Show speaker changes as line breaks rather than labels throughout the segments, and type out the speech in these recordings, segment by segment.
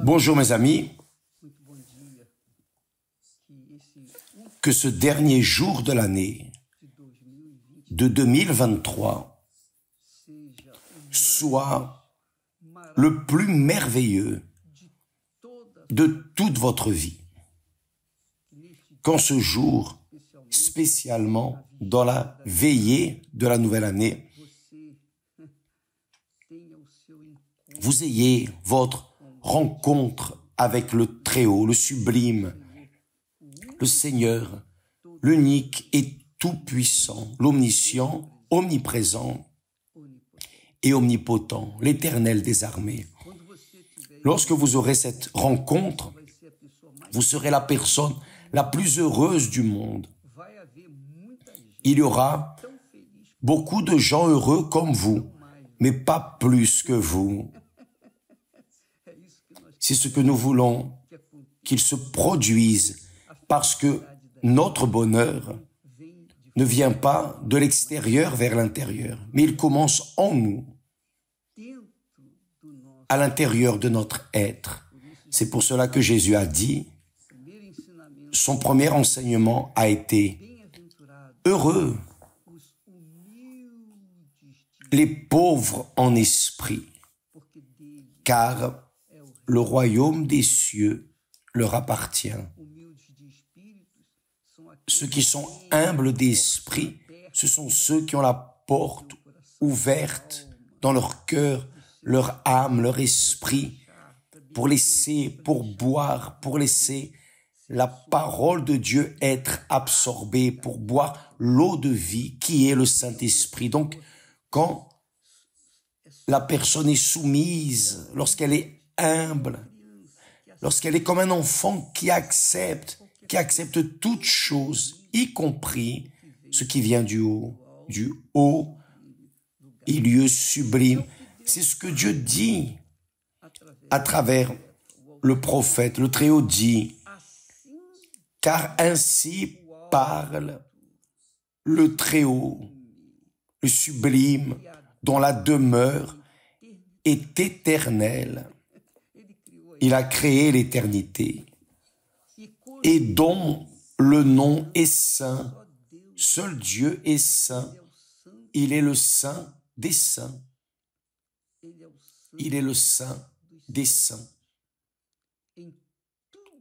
Bonjour mes amis, que ce dernier jour de l'année de 2023 soit le plus merveilleux de toute votre vie. Qu'en ce jour, spécialement dans la veillée de la nouvelle année, vous ayez votre rencontre avec le Très-Haut, le sublime, le Seigneur, l'unique et tout-puissant, l'omniscient, omniprésent et omnipotent, l'Éternel des armées. Lorsque vous aurez cette rencontre, vous serez la personne la plus heureuse du monde. Il y aura beaucoup de gens heureux comme vous, mais pas plus que vous. C'est ce que nous voulons qu'il se produise parce que notre bonheur ne vient pas de l'extérieur vers l'intérieur, mais il commence en nous, à l'intérieur de notre être. C'est pour cela que Jésus a dit, son premier enseignement a été « Heureux les pauvres en esprit, car le royaume des cieux leur appartient. » Ceux qui sont humbles d'esprit, ce sont ceux qui ont la porte ouverte dans leur cœur, leur âme, leur esprit, pour boire, pour laisser la parole de Dieu être absorbée, pour boire l'eau de vie qui est le Saint-Esprit. Donc, quand la personne est soumise, lorsqu'elle est humble, lorsqu'elle est comme un enfant qui accepte toute chose, y compris ce qui vient du haut et lieu sublime. C'est ce que Dieu dit à travers le prophète. Le Très-Haut dit, « Car ainsi parle le Très-Haut, le sublime, dont la demeure est éternelle. Il a créé l'éternité et dont le nom est saint. Seul Dieu est saint. Il est le saint des saints. Il est le saint des saints.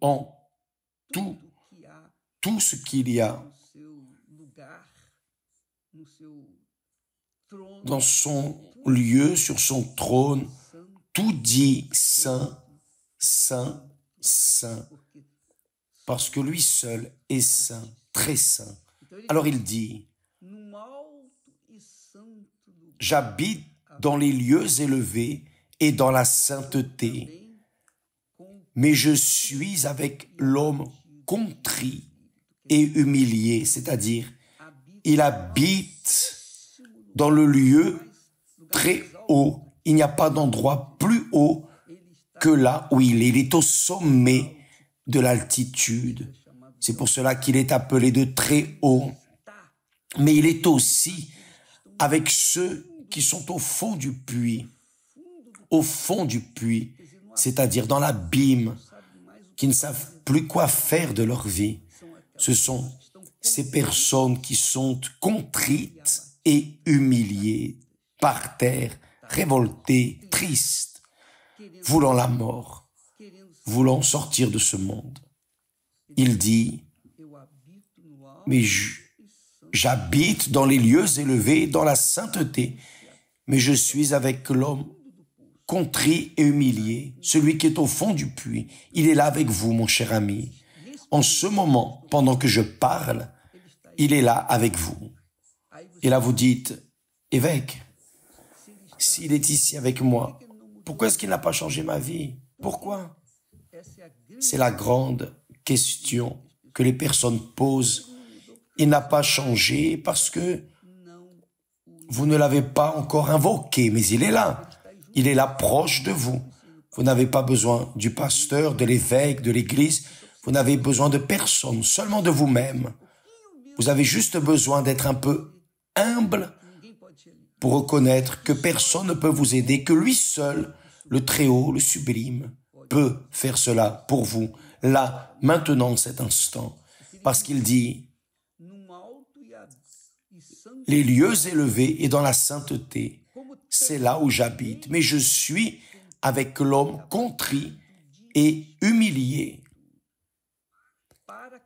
En tout ce qu'il y a dans son lieu, sur son trône, tout dit saint, saint, saint, parce que lui seul est saint, très saint. Alors il dit, « J'habite dans les lieux élevés et dans la sainteté, mais je suis avec l'homme contrit et humilié, c'est-à-dire, il habite dans le lieu très haut. Il n'y a pas d'endroit plus haut que là où il est. Il est au sommet de l'altitude. C'est pour cela qu'il est appelé de très haut. Mais il est aussi avec ceux qui sont au fond du puits, c'est-à-dire dans l'abîme, qui ne savent plus quoi faire de leur vie. Ce sont ces personnes qui sont contrites et humiliées, par terre, révoltées, tristes, voulant la mort, voulant sortir de ce monde. Il dit, « Mais j'habite dans les lieux élevés, dans la sainteté, mais je suis avec l'homme contrit et humilié, celui qui est au fond du puits. Il est là avec vous, mon cher ami. En ce moment, pendant que je parle, il est là avec vous. » Et là, vous dites, « Évêque, s'il est ici avec moi, pourquoi est-ce qu'il n'a pas changé ma vie? Pourquoi ?» C'est la grande question que les personnes posent. Il n'a pas changé parce que vous ne l'avez pas encore invoqué, mais il est là. Il est là proche de vous. Vous n'avez pas besoin du pasteur, de l'évêque, de l'église. Vous n'avez besoin de personne, seulement de vous-même. Vous avez juste besoin d'être un peu humble pour reconnaître que personne ne peut vous aider, que lui seul, le Très-Haut, le sublime, peut faire cela pour vous, là, maintenant, cet instant. Parce qu'il dit, les lieux élevés et dans la sainteté, c'est là où j'habite. Mais je suis avec l'homme contrit et humilié.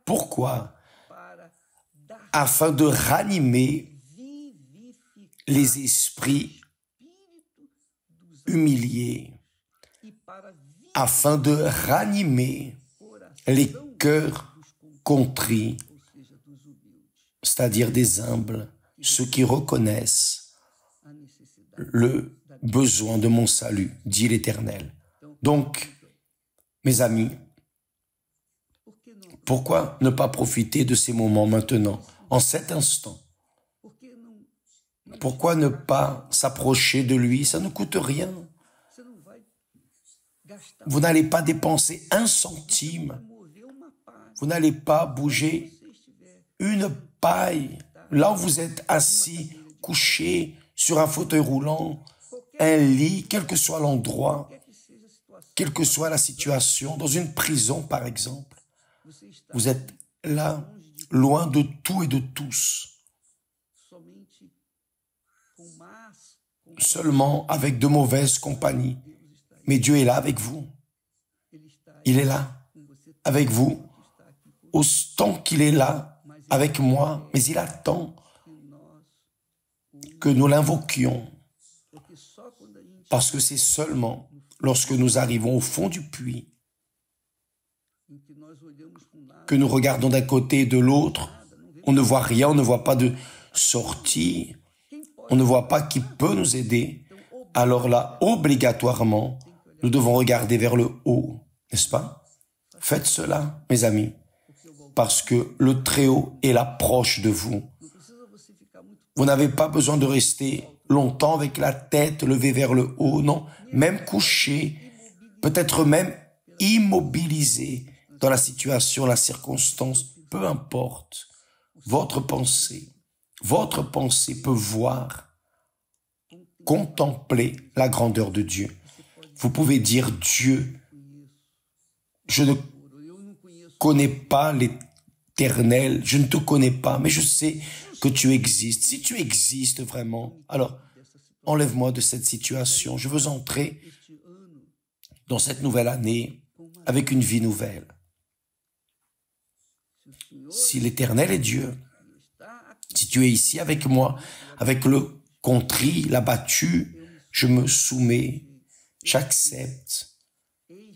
Pourquoi? Afin de ranimer les esprits humiliés, afin de ranimer les cœurs contrits, c'est-à-dire des humbles, ceux qui reconnaissent le besoin de mon salut, dit l'Éternel. Donc, mes amis, pourquoi ne pas profiter de ces moments maintenant, en cet instant? Pourquoi ne pas s'approcher de lui? Ça ne coûte rien. Vous n'allez pas dépenser un centime. Vous n'allez pas bouger une paille. Là où vous êtes assis, couché, sur un fauteuil roulant, un lit, quel que soit l'endroit, quelle que soit la situation, dans une prison par exemple, vous êtes là, loin de tout et de tous, seulement avec de mauvaises compagnies. Mais Dieu est là avec vous. Il est là avec vous, autant qu'il est là avec moi, mais il attend que nous l'invoquions. Parce que c'est seulement lorsque nous arrivons au fond du puits que nous regardons d'un côté et de l'autre, on ne voit rien, on ne voit pas de sortie, on ne voit pas qui peut nous aider. Alors là, obligatoirement, nous devons regarder vers le haut, n'est-ce pas? Faites cela, mes amis, parce que le Très-Haut est là proche de vous. Vous n'avez pas besoin de rester longtemps avec la tête levée vers le haut, non, même couché, peut-être même immobilisé dans la situation, la circonstance, peu importe. Votre pensée peut voir, contempler la grandeur de Dieu. Vous pouvez dire, Dieu, je ne connais pas l'Éternel, je ne te connais pas, mais je sais que tu existes. Si tu existes vraiment, alors enlève-moi de cette situation. Je veux entrer dans cette nouvelle année avec une vie nouvelle. Si l'Éternel est Dieu, si tu es ici avec moi, avec le contrit, l'abattu, je me soumets, j'accepte.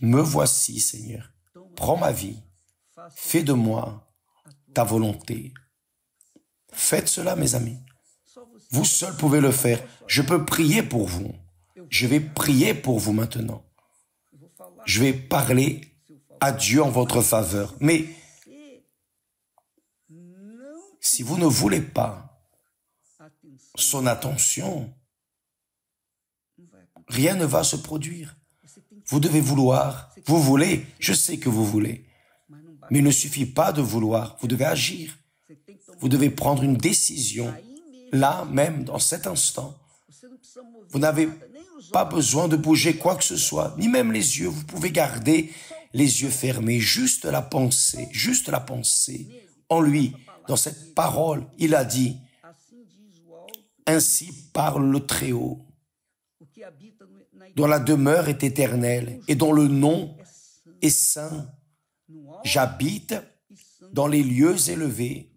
Me voici, Seigneur. Prends ma vie. Fais de moi ta volonté. Faites cela, mes amis. Vous seuls pouvez le faire. Je peux prier pour vous. Je vais prier pour vous maintenant. Je vais parler à Dieu en votre faveur. Mais si vous ne voulez pas son attention, rien ne va se produire. Vous devez vouloir. Vous voulez. Je sais que vous voulez. Mais il ne suffit pas de vouloir. Vous devez agir. Vous devez prendre une décision. Là même, dans cet instant. Vous n'avez pas besoin de bouger quoi que ce soit, ni même les yeux. Vous pouvez garder les yeux fermés. Juste la pensée en lui. Dans cette parole, il a dit, ainsi parle le Très-Haut, dont la demeure est éternelle et dont le nom est saint. J'habite dans les lieux élevés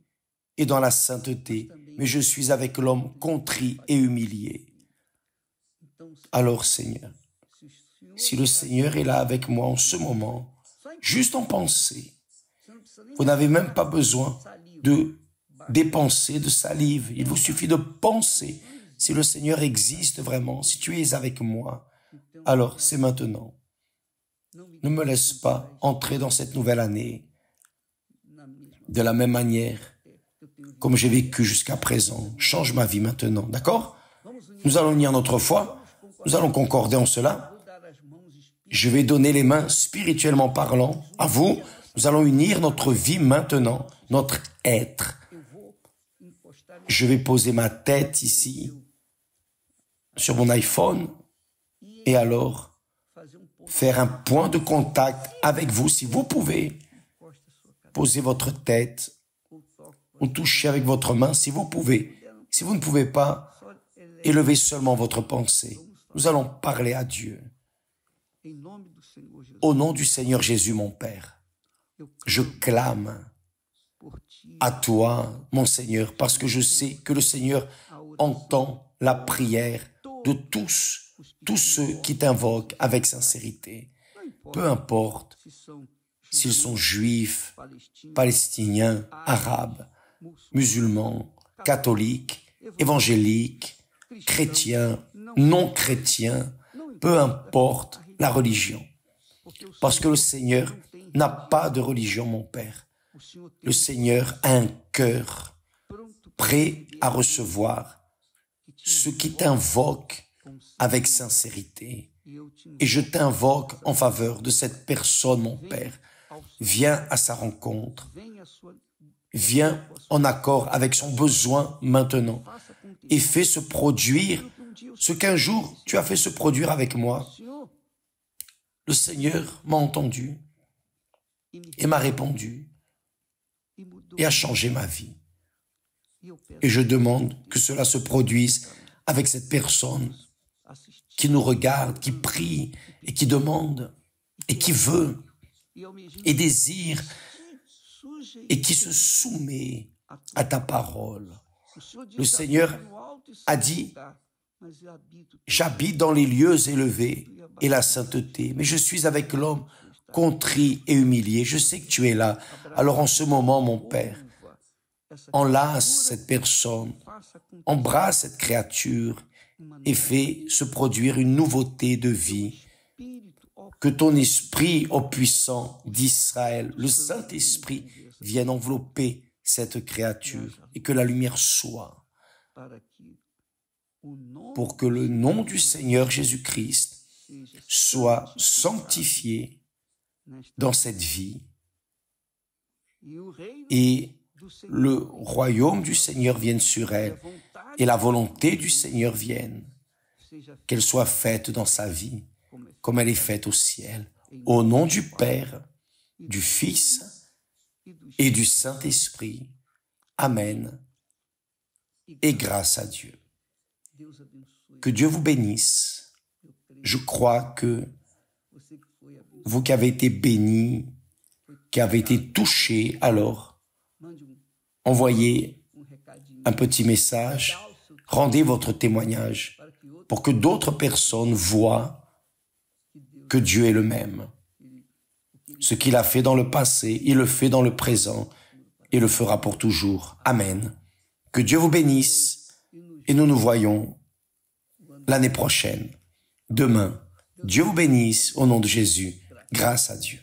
et dans la sainteté, mais je suis avec l'homme contrit et humilié. Alors, Seigneur, si le Seigneur est là avec moi en ce moment, juste en pensée, vous n'avez même pas besoin de dépenser de salive. Il vous suffit de penser. Si le Seigneur existe vraiment, si tu es avec moi, alors c'est maintenant. Ne me laisse pas entrer dans cette nouvelle année de la même manière comme j'ai vécu jusqu'à présent. Change ma vie maintenant, d'accord? Nous allons unir notre foi, nous allons concorder en cela. Je vais donner les mains spirituellement parlant à vous. Nous allons unir notre vie maintenant, notre être. Je vais poser ma tête ici sur mon iPhone et alors faire un point de contact avec vous si vous pouvez. Posez votre tête ou touchez avec votre main si vous pouvez. Si vous ne pouvez pas, élevez seulement votre pensée. Nous allons parler à Dieu. Au nom du Seigneur Jésus, mon Père, je clame à toi, mon Seigneur, parce que je sais que le Seigneur entend la prière de tous ceux qui t'invoquent avec sincérité. Peu importe s'ils sont juifs, palestiniens, arabes, musulmans, catholiques, évangéliques, chrétiens, non chrétiens, peu importe la religion. Parce que le Seigneur n'a pas de religion, mon Père. Le Seigneur a un cœur prêt à recevoir ceux qui t'invoquent avec sincérité. Et je t'invoque en faveur de cette personne, mon Père. Viens à sa rencontre. Viens en accord avec son besoin maintenant et fais se produire ce qu'un jour tu as fait se produire avec moi. Le Seigneur m'a entendu et m'a répondu et a changé ma vie. Et je demande que cela se produise avec cette personne qui nous regarde, qui prie et qui demande et qui veut et désire et qui se soumet à ta parole. Le Seigneur a dit, j'habite dans les lieux élevés et la sainteté, mais je suis avec l'homme contrit et humilié. Je sais que tu es là. Alors en ce moment, mon Père, enlace cette personne, embrasse cette créature et fais se produire une nouveauté de vie. Que ton esprit, ô puissant d'Israël, le Saint-Esprit, vienne envelopper cette créature et que la lumière soit pour que le nom du Seigneur Jésus-Christ soit sanctifié dans cette vie et le royaume du Seigneur vienne sur elle et la volonté du Seigneur vienne, qu'elle soit faite dans sa vie comme elle est faite au ciel. Au nom du Père, du Fils et du Saint-Esprit. Amen. Et grâce à Dieu. Que Dieu vous bénisse. Je crois que vous qui avez été bénis, qui avez été touchés, alors envoyez un petit message, rendez votre témoignage pour que d'autres personnes voient que Dieu est le même. Ce qu'il a fait dans le passé, il le fait dans le présent et le fera pour toujours. Amen. Que Dieu vous bénisse et nous nous voyons l'année prochaine. Demain, Dieu vous bénisse au nom de Jésus. Grâce à Dieu.